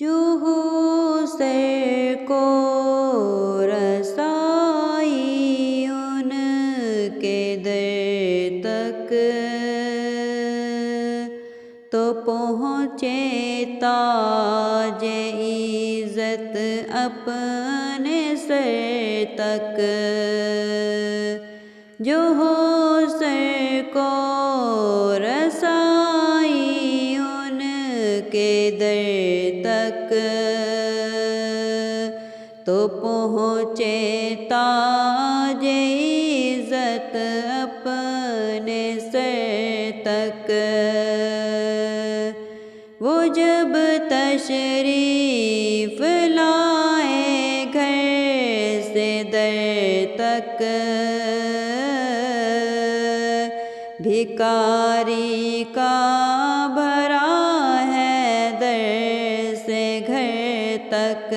चूहू से को रसाई उनके दर तक, तो पहुँचे ताज इज़्ज़त अपने सर तक। जो हो सर को रसाई उनके दर तक, तो पहुँचे ताज इज़्ज़त अपने सर तक। वो जब तशरीफ़ लाए घर से दर तक, भिखारी का भरा है दर से घर तक।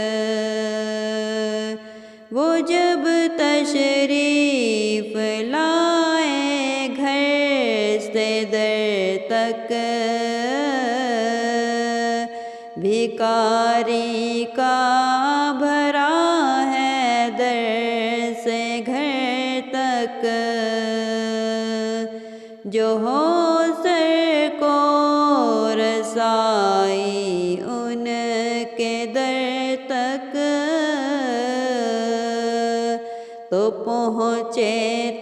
वो जब तशरीफ़ लाए घर से दर तक, भिखारी का भरा है दर से घर तक। जो हो सर को रसाई उनके दर तक, तो पहुँचे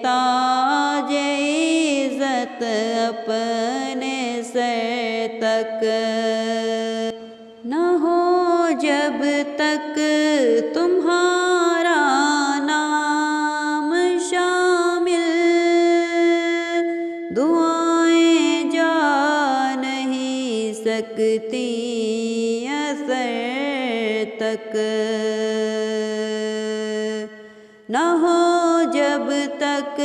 ताज इज़्ज़त अपने सर तक। न हो जब तक तुम्हारा नाम शामिल, दुआएं जा नहीं सकती असर तक। न हो जब तक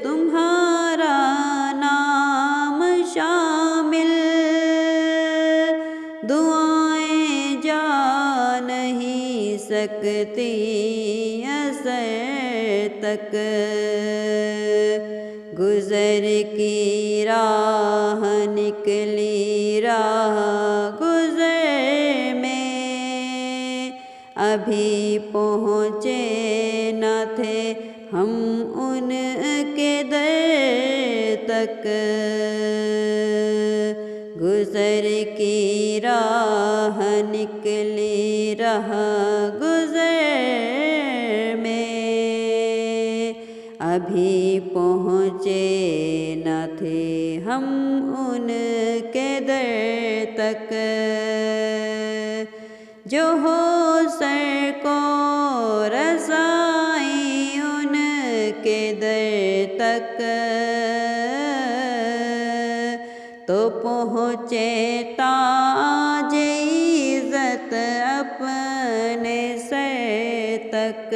तुम्हारा नाम शामिल, दुआएं जा नहीं सकती असर तक। गुज़र की राह निकली राह गुज़र में, अभी पहुँचे न थे हम उनके दर तक। गुज़र की राह निकली राह गुज़र में, अभी पहुँचे न थे हम उनके दर तक। जो हो सर को रसाई उनके दर तक, तो पहुँचे ताज इज़्ज़त अपने सर तक।